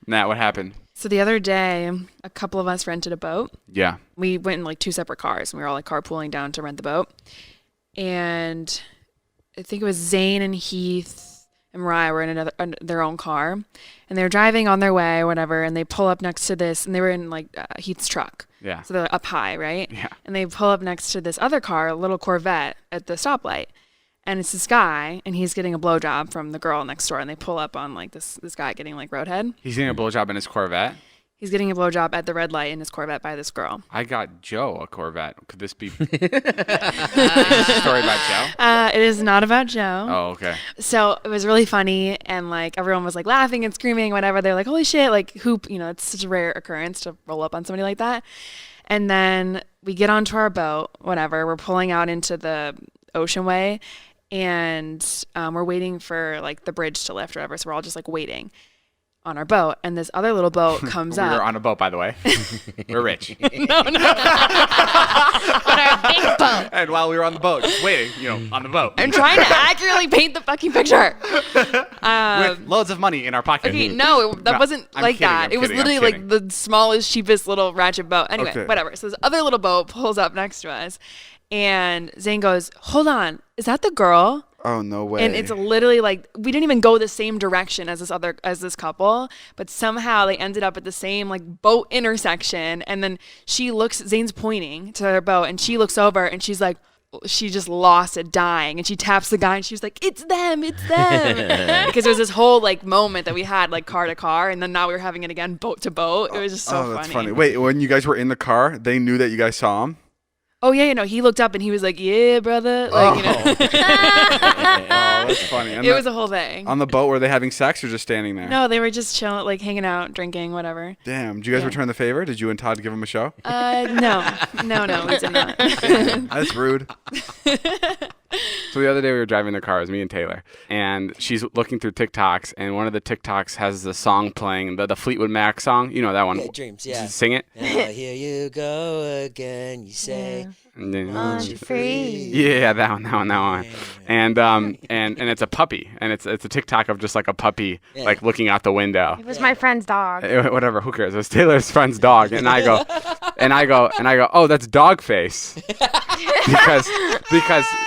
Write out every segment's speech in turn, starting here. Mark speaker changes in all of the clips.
Speaker 1: Nat, what happened?
Speaker 2: So the other day, a couple of us rented a boat.
Speaker 1: Yeah.
Speaker 2: We went in like 2 separate cars, and we were all like carpooling down to rent the boat. And I think it was Zane and Heath and Mariah were in their own car, and they were driving on their way or whatever, and they pull up next to this, and they were in like Heath's truck.
Speaker 1: Yeah.
Speaker 2: So they're up high, right?
Speaker 1: Yeah.
Speaker 2: And they pull up next to this other car, a little Corvette, at the stoplight. And it's this guy, and he's getting a blowjob from the girl next door, and they pull up on like this guy getting like roadhead.
Speaker 1: He's getting a blowjob in his Corvette?
Speaker 2: He's getting a blowjob at the red light in his Corvette by this girl.
Speaker 1: I got Joe a Corvette. Could this be... Is this a story about Joe?
Speaker 2: It is not about Joe.
Speaker 1: Oh, okay.
Speaker 2: So it was really funny, and like everyone was like laughing and screaming, whatever. They're like, "Holy shit!" Like it's such a rare occurrence to roll up on somebody like that. And then we get onto our boat, whatever. We're pulling out into the ocean way, and we're waiting for like the bridge to lift or whatever. So we're all just like waiting on our boat, and this other little boat comes up.
Speaker 1: We were on a boat, by the way. We're rich.
Speaker 2: No.
Speaker 3: On our big boat.
Speaker 1: And while we were on the boat, just waiting, on the boat.
Speaker 2: I'm trying to accurately paint the fucking picture.
Speaker 1: With loads of money in our pocket.
Speaker 2: Okay, no, that wasn't
Speaker 1: I'm
Speaker 2: like
Speaker 1: kidding,
Speaker 2: that. It was literally like the smallest, cheapest little ratchet boat. Anyway, whatever. So this other little boat pulls up next to us, and Zane goes, "Hold on, is that the girl?"
Speaker 4: Oh, no way.
Speaker 2: And it's literally like we didn't even go the same direction as this couple, but somehow they ended up at the same like boat intersection. And then Zane's pointing to their boat, and she looks over, and she's like, she just lost it, dying, and she taps the guy, and she was like, "It's them," because there was this whole like moment that we had like car to car, and then now we were having it again boat to boat. It was just so
Speaker 4: that's funny. Wait, when you guys were in the car, they knew that you guys saw him?
Speaker 2: Oh yeah, he looked up and he was like, "Yeah, brother," like
Speaker 4: Oh, that's funny. And
Speaker 2: it was a whole thing.
Speaker 4: On the boat, were they having sex or just standing there?
Speaker 2: No, they were just chilling, like hanging out, drinking, whatever.
Speaker 4: Damn. Did you guys return the favor? Did you and Todd give him a show?
Speaker 2: No, we did not.
Speaker 4: That's rude.
Speaker 1: So the other day we were driving the car, it was me and Taylor, and she's looking through TikToks, and one of the TikToks has the song playing, the Fleetwood Mac song. You know that one?
Speaker 5: Yeah, Dreams, yeah.
Speaker 1: Sing it.
Speaker 5: Now here you go again, you say.
Speaker 1: And then,
Speaker 3: On free.
Speaker 1: yeah, that one. And it's a puppy, and it's a TikTok of just like a puppy like looking out the window.
Speaker 3: It was my friend's dog.
Speaker 1: Whatever, who cares? It was Taylor's friend's dog, and I go, oh, that's Dogface, because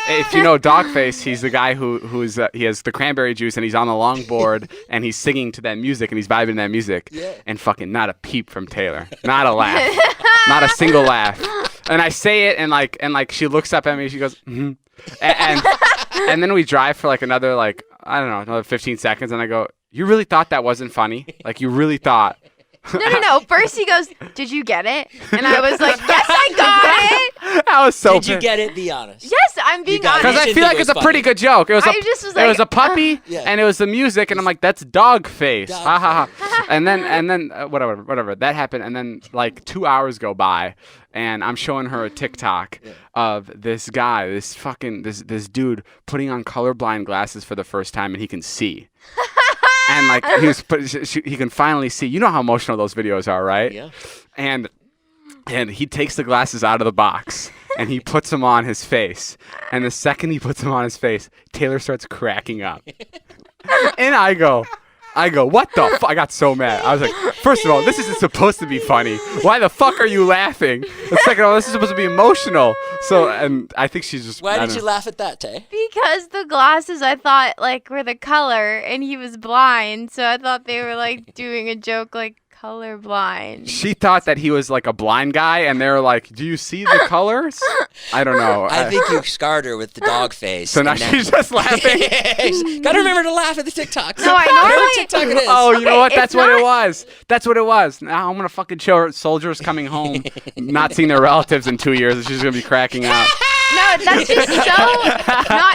Speaker 1: if you know Dogface, he's the guy who's he has the cranberry juice, and he's on the longboard, and he's singing to that music, and he's vibing to that music, and fucking not a peep from Taylor, not a laugh, not a single laugh. And I say it, and she looks up at me, she goes, mm-hmm. and then we drive for like another another 15 seconds, and I go, "You really thought that wasn't funny? Like you really thought?"
Speaker 3: No. First he goes, "Did you get it?" And I was like, "Yes, I got it."
Speaker 1: I was so
Speaker 5: Did you get it? Be honest.
Speaker 3: Yes, I'm being honest.
Speaker 1: Because I feel like it's a pretty good joke. It was it was a puppy, and it was the music, and I'm like, "That's Dogface." Ha ha ha. And then whatever. That happened, and then like 2 hours go by, and I'm showing her a TikTok of this guy, this this dude putting on colorblind glasses for the first time, and he can see. And like he can finally see. You know how emotional those videos are, right?
Speaker 5: Yeah.
Speaker 1: And he takes the glasses out of the box and he puts them on his face. And the second he puts them on his face, Taylor starts cracking up. And I go, "What the fuck?" I got so mad. I was like, first of all, this isn't supposed to be funny. Why the fuck are you laughing? And second of all, this is supposed to be emotional. So, and I think she's just...
Speaker 5: Why did you laugh at that, Tay?
Speaker 3: Because the glasses I thought like were the color, and he was blind, so I thought they were like doing a joke like colorblind.
Speaker 1: She thought that he was like a blind guy, and they were like, "Do you see the colors?" I don't know.
Speaker 5: I think you scarred her with the dog face.
Speaker 1: So now she's just laughing.
Speaker 5: Gotta remember to laugh at the TikToks.
Speaker 3: No, I normally...
Speaker 5: TikTok it is.
Speaker 1: Oh, you know what? That's
Speaker 3: not...
Speaker 1: what it was. That's what it was. Now I'm gonna fucking show her soldiers coming home, not seeing their relatives in 2 years, and she's gonna be cracking up.
Speaker 3: No, that's just so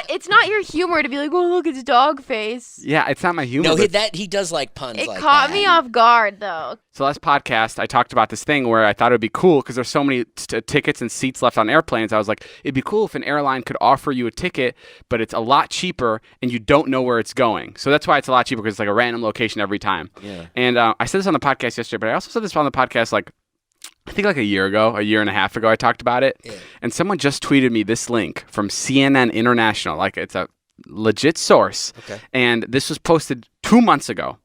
Speaker 3: it's not your humor to be like, "Oh, look, it's Dogface."
Speaker 1: Yeah, it's not my humor.
Speaker 5: No, he does like puns.
Speaker 3: It
Speaker 5: like
Speaker 3: caught
Speaker 5: that.
Speaker 3: me off guard though.
Speaker 1: So last podcast, I talked about this thing where I thought it would be cool because there's so many tickets and seats left on airplanes. I was like, it'd be cool if an airline could offer you a ticket, but it's a lot cheaper and you don't know where it's going. So that's why it's a lot cheaper, because it's like a random location every time. Yeah. And I said this on the podcast yesterday, but I also said this on the podcast I think like a year and a half ago, I talked about it. Yeah. And someone just tweeted me this link from CNN International. Like it's a legit source. Okay. And this was posted 2 months ago.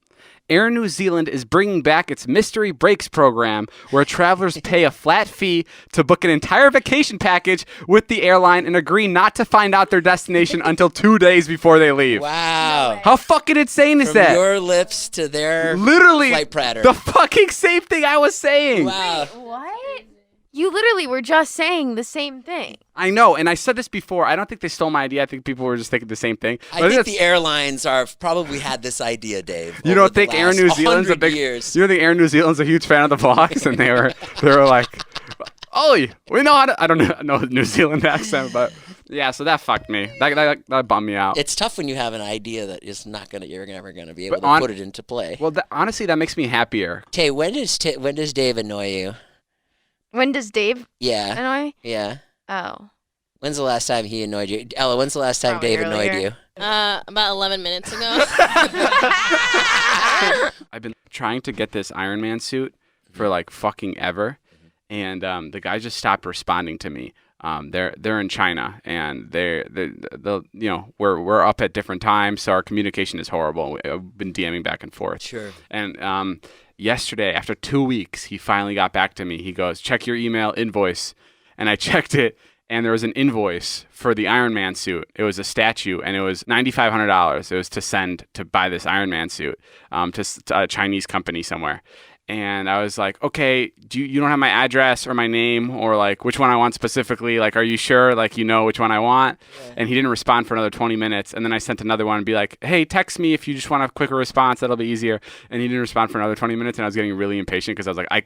Speaker 1: Air New Zealand is bringing back its Mystery Breaks program, where travelers pay a flat fee to book an entire vacation package with the airline and agree not to find out their destination until 2 days before they leave.
Speaker 5: Wow.
Speaker 1: How fucking insane is that?
Speaker 5: From your lips to their
Speaker 1: literally
Speaker 5: flight pratter.
Speaker 1: the fucking same thing I was saying.
Speaker 5: Wow.
Speaker 3: What? You literally were just saying the same thing.
Speaker 1: I know, and I said this before. I don't think they stole my idea. I think people were just thinking the same thing.
Speaker 5: I think the airlines probably had this idea, Dave.
Speaker 1: You don't think Air New Zealand's a big?
Speaker 5: Years.
Speaker 1: You don't think Air New Zealand's a huge fan of the vlogs, and they were like, "Ollie, we know how to." I don't know the New Zealand accent, but yeah. So that fucked me. That bummed me out.
Speaker 5: It's tough when you have an idea that is you're never gonna be able to put it into play.
Speaker 1: Well, honestly, that makes me happier.
Speaker 5: Okay, when does Dave annoy you?
Speaker 3: When does Dave annoy?
Speaker 5: Yeah.
Speaker 3: Oh.
Speaker 5: When's the last time he annoyed you? Ella, when's the last time
Speaker 3: Probably
Speaker 5: Dave
Speaker 3: earlier.
Speaker 5: annoyed you?
Speaker 6: About 11 minutes ago.
Speaker 1: I've been trying to get this Iron Man suit for like fucking ever, and the guy just stopped responding to me. They're in China, and they're we're up at different times, so our communication is horrible. I've been DMing back and forth.
Speaker 5: Sure.
Speaker 1: And yesterday, after 2 weeks, he finally got back to me. He goes, "Check your email invoice," and I checked it, and there was an invoice for the Iron Man suit. It was a statue, and it was $9,500. It was to buy this Iron Man suit to a Chinese company somewhere. And I was like, okay, you don't have my address or my name or like which one I want specifically? Like, are you sure? Like, you know which one I want? Yeah. And he didn't respond for another 20 minutes. And then I sent another one and be like, hey, text me if you just want a quicker response. That'll be easier. And he didn't respond for another 20 minutes. And I was getting really impatient because I was like, I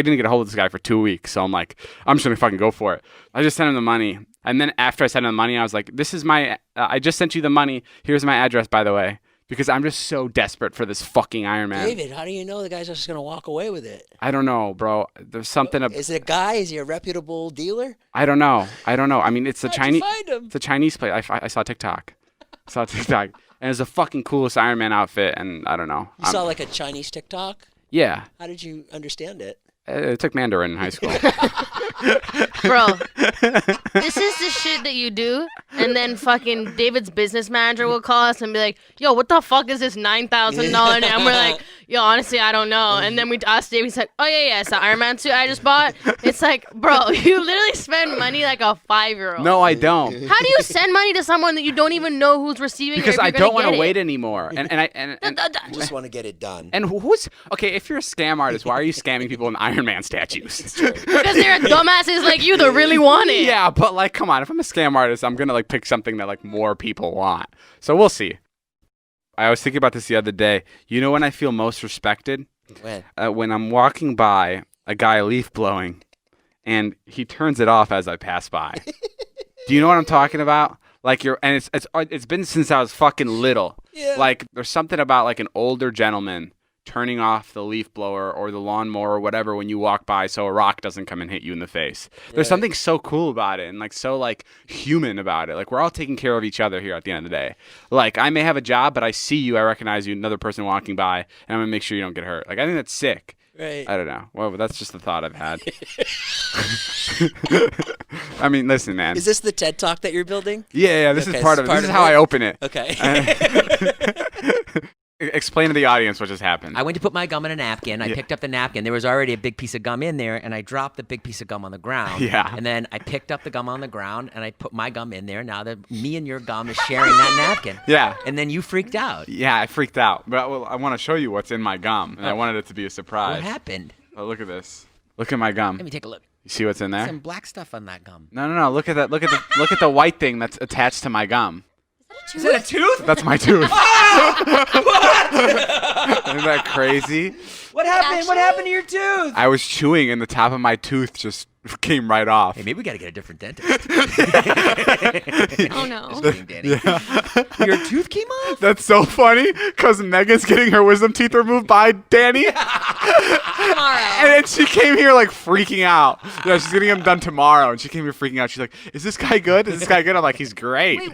Speaker 1: didn't get a hold of this guy for 2 weeks. So I'm like, I'm just going to fucking go for it. I just sent him the money. And then after I sent him the money, I was like, this is I just sent you the money. Here's my address, by the way. Because I'm just so desperate for this fucking Iron Man.
Speaker 5: David, how do you know the guy's just going to walk away with it?
Speaker 1: I don't know, bro. There's something.
Speaker 5: Is it a guy? Is he a reputable dealer?
Speaker 1: I don't know. I mean, it's a Chinese.
Speaker 5: Find him?
Speaker 1: It's a Chinese place. I saw TikTok. And it's the fucking coolest Iron Man outfit. And I don't know.
Speaker 5: You saw like a Chinese TikTok?
Speaker 1: Yeah.
Speaker 5: How did you understand it?
Speaker 1: I took Mandarin in high school.
Speaker 6: Bro, this is the shit that you do, and then fucking David's business manager will call us and be like, yo, what the fuck is this $9,000? And we're like, yo, honestly, I don't know. And then we ask David, he's like, oh, yeah, it's the Iron Man suit I just bought. It's like, bro, you literally spend money like a 5-year-old.
Speaker 1: No, I don't.
Speaker 6: How do you send money to someone that you don't even know who's receiving it?
Speaker 1: Because I don't want to wait anymore. And
Speaker 5: I just want to get it done.
Speaker 1: And okay, if you're a scam artist, why are you scamming people in Iron Man statues?
Speaker 6: Because they're dumbasses like you that really want it.
Speaker 1: Yeah, but like, come on. If I'm a scam artist, I'm going to like pick something that like more people want. So we'll see. I was thinking about this the other day. You know when I feel most respected?
Speaker 5: When?
Speaker 1: When I'm walking by a guy leaf blowing, and he turns it off as I pass by. Do you know what I'm talking about? Like it's been since I was fucking little.
Speaker 5: Yeah.
Speaker 1: Like there's something about like an older gentleman turning off the leaf blower or the lawnmower or whatever when you walk by so a rock doesn't come and hit you in the face. Right. There's something so cool about it and like so like human about it. Like we're all taking care of each other here at the end of the day. Like I may have a job, but I see you, I recognize you, another person walking by, and I'm gonna make sure you don't get hurt. Like I think that's sick.
Speaker 5: Right.
Speaker 1: I don't know. Well, that's just the thought I've had. I mean, listen, man.
Speaker 5: Is this the TED Talk that you're building?
Speaker 1: Yeah, this is part of it. This is how I open it.
Speaker 5: Okay.
Speaker 1: Explain to the audience what just happened.
Speaker 7: I went to put my gum in a napkin. I picked up the napkin. There was already a big piece of gum in there, and I dropped the big piece of gum on the ground.
Speaker 1: Yeah.
Speaker 7: And then I picked up the gum on the ground, and I put my gum in there. Now that me and your gum is sharing that napkin.
Speaker 1: Yeah.
Speaker 7: And then you freaked out.
Speaker 1: Yeah, I freaked out. But I want to show you what's in my gum, and I wanted it to be a surprise.
Speaker 7: What happened?
Speaker 1: Oh, look at this. Look at my gum.
Speaker 7: Let me take a look.
Speaker 1: You see what's in there?
Speaker 7: Some black stuff on that gum.
Speaker 1: No. Look at that. Look at the white thing that's attached to my gum.
Speaker 7: Is that a tooth?
Speaker 1: That's my tooth. Isn't that crazy?
Speaker 7: What happened? What happened to your tooth?
Speaker 1: I was chewing and the top of my tooth just came right off.
Speaker 7: Hey, maybe we got to get a different dentist.
Speaker 6: Oh, no.
Speaker 1: Yeah.
Speaker 7: Your tooth came off?
Speaker 1: That's so funny because Megan's getting her wisdom teeth removed by Danny.
Speaker 6: Tomorrow.
Speaker 1: And then she came here like freaking out. Yeah, she's getting them done tomorrow. And she came here freaking out. She's like, is this guy good? Is this guy good? I'm like, he's great.
Speaker 3: Wait,